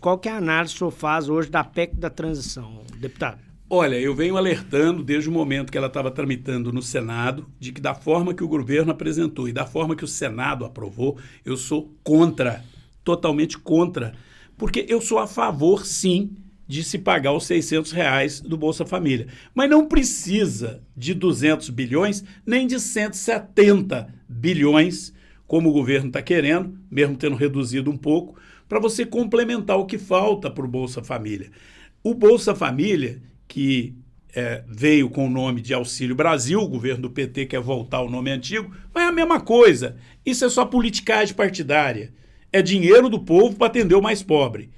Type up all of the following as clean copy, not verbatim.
Qual que é a análise que o senhor faz hoje da PEC da transição, deputado? Olha, eu venho alertando desde o momento que ela estava tramitando no Senado, de que da forma que o governo apresentou e da forma que o Senado aprovou, eu sou contra, totalmente contra, porque eu sou a favor, sim, de se pagar os R$ 600 do Bolsa Família. Mas não precisa de 200 bilhões, nem de 170 bilhões, como o governo está querendo, mesmo tendo reduzido um pouco, para você complementar o que falta para o Bolsa Família. O Bolsa Família, que veio com o nome de Auxílio Brasil, o governo do PT quer voltar ao nome antigo, mas é a mesma coisa. Isso é só politicagem partidária. É dinheiro do povo para atender o mais pobre.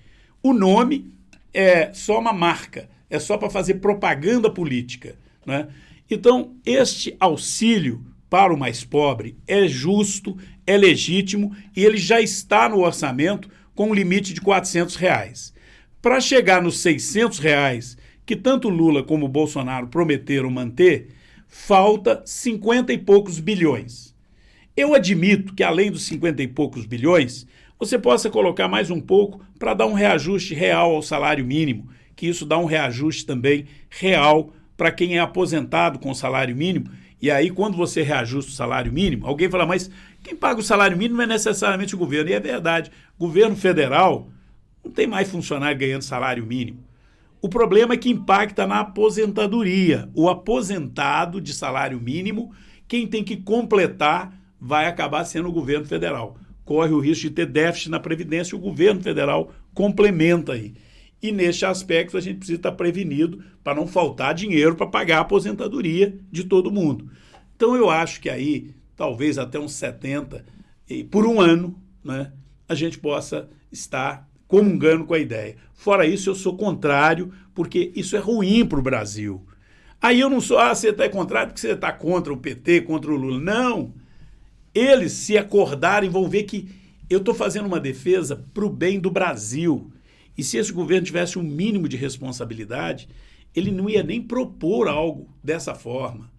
O nome é só uma marca, é só para fazer propaganda política, né? Então, este auxílio para o mais pobre é justo, é legítimo e ele já está no orçamento com um limite de R$ 400. Para chegar nos R$ 600, que tanto Lula como Bolsonaro prometeram manter, falta 50 e poucos bilhões. Eu admito que além dos 50 e poucos bilhões, você possa colocar mais um pouco para dar um reajuste real ao salário mínimo, que isso dá um reajuste também real para quem é aposentado com salário mínimo. E aí, quando você reajusta o salário mínimo, alguém fala, mas quem paga o salário mínimo não é necessariamente o governo. E é verdade, o governo federal não tem mais funcionário ganhando salário mínimo. O problema é que impacta na aposentadoria. O aposentado de salário mínimo, quem tem que completar vai acabar sendo o governo federal. Corre o risco de ter déficit na Previdência e o governo federal complementa aí. E neste aspecto a gente precisa estar prevenido para não faltar dinheiro para pagar a aposentadoria de todo mundo. Então eu acho que aí, talvez até uns 70, por um ano, né, a gente possa estar comungando com a ideia. Fora isso, eu sou contrário, porque isso é ruim para o Brasil. Aí eu não sou, você está contrário porque você está contra o PT, contra o Lula. Não! Eles se acordarem vão ver que eu estou fazendo uma defesa para o bem do Brasil. E se esse governo tivesse um mínimo de responsabilidade, ele não ia nem propor algo dessa forma.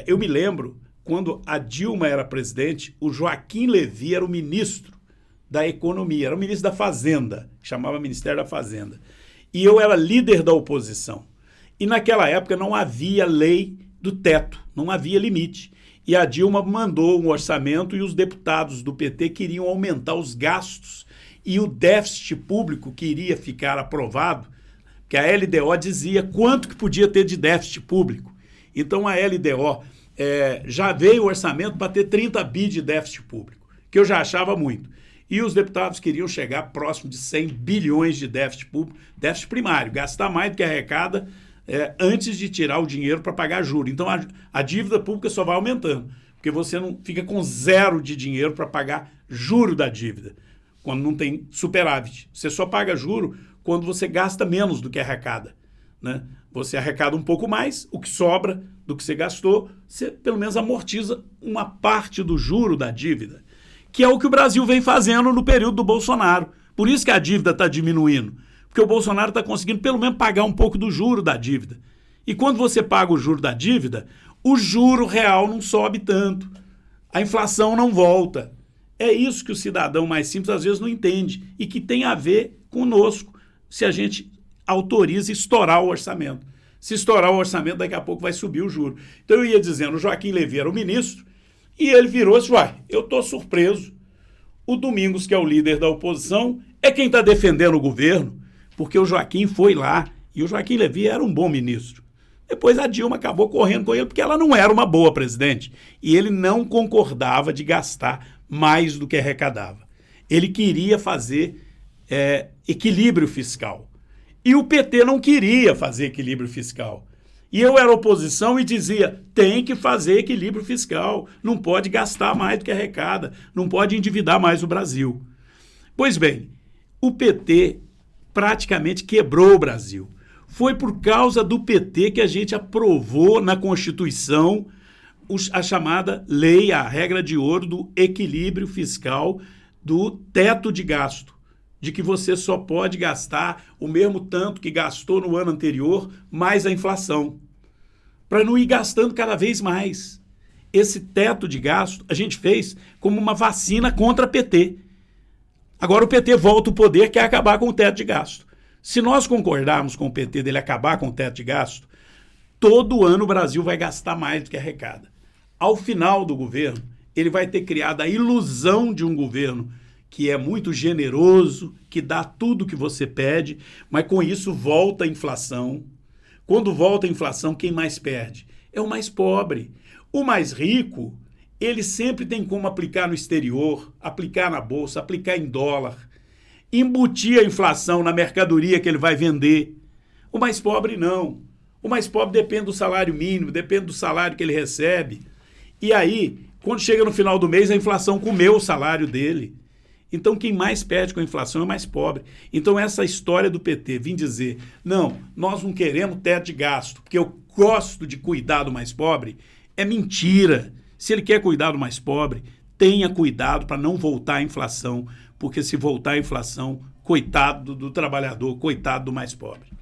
Eu me lembro, quando a Dilma era presidente, o Joaquim Levy era o ministro da Economia, era o ministro da Fazenda, que chamava Ministério da Fazenda. E eu era líder da oposição. E naquela época não havia lei do teto, não havia limite. E a Dilma mandou um orçamento e os deputados do PT queriam aumentar os gastos e o déficit público que iria ficar aprovado, que a LDO dizia quanto que podia ter de déficit público. Então a LDO já veio o orçamento para ter 30 bi de déficit público, que eu já achava muito. E os deputados queriam chegar próximo de 100 bilhões de déficit público, déficit primário, gastar mais do que arrecada antes de tirar o dinheiro para pagar juros. Então a dívida pública só vai aumentando, porque você não fica com zero de dinheiro para pagar juro da dívida, quando não tem superávit. Você só paga juro quando você gasta menos do que arrecada, né? Você arrecada um pouco mais, o que sobra do que você gastou, você pelo menos amortiza uma parte do juro da dívida, que é o que o Brasil vem fazendo no período do Bolsonaro. Por isso que a dívida está diminuindo, porque o Bolsonaro está conseguindo pelo menos pagar um pouco do juro da dívida. E quando você paga o juro da dívida, o juro real não sobe tanto, a inflação não volta. É isso que o cidadão mais simples às vezes não entende e que tem a ver conosco se a gente autoriza estourar o orçamento. Se estourar o orçamento, daqui a pouco vai subir o juro. Então eu ia dizendo, o Joaquim Levy era o ministro e ele virou e disse, eu estou surpreso. O Domingos, que é o líder da oposição, é quem está defendendo o governo, porque o Joaquim foi lá e o Joaquim Levy era um bom ministro. Depois a Dilma acabou correndo com ele porque ela não era uma boa presidente e ele não concordava de gastar mais do que arrecadava. Ele queria fazer equilíbrio fiscal. E o PT não queria fazer equilíbrio fiscal. E eu era oposição e dizia, tem que fazer equilíbrio fiscal, não pode gastar mais do que arrecada, não pode endividar mais o Brasil. Pois bem, o PT praticamente quebrou o Brasil. Foi por causa do PT que a gente aprovou na Constituição a chamada lei, a regra de ouro do equilíbrio fiscal, do teto de gasto, de que você só pode gastar o mesmo tanto que gastou no ano anterior, mais a inflação, para não ir gastando cada vez mais. Esse teto de gasto a gente fez como uma vacina contra PT. Agora o PT volta ao poder, quer acabar com o teto de gasto. Se nós concordarmos com o PT dele acabar com o teto de gasto, todo ano o Brasil vai gastar mais do que arrecada. Ao final do governo, ele vai ter criado a ilusão de um governo que é muito generoso, que dá tudo o que você pede, mas com isso volta a inflação. Quando volta a inflação, quem mais perde? É o mais pobre. O mais rico, ele sempre tem como aplicar no exterior, aplicar na bolsa, aplicar em dólar, embutir a inflação na mercadoria que ele vai vender. O mais pobre não. O mais pobre depende do salário mínimo, depende do salário que ele recebe. E aí, quando chega no final do mês, a inflação comeu o salário dele. Então, quem mais perde com a inflação é o mais pobre. Então, essa história do PT vir dizer, não, nós não queremos teto de gasto, porque eu gosto de cuidar do mais pobre, é mentira. Se ele quer cuidar do mais pobre, tenha cuidado para não voltar a inflação, porque se voltar a inflação, coitado do trabalhador, coitado do mais pobre.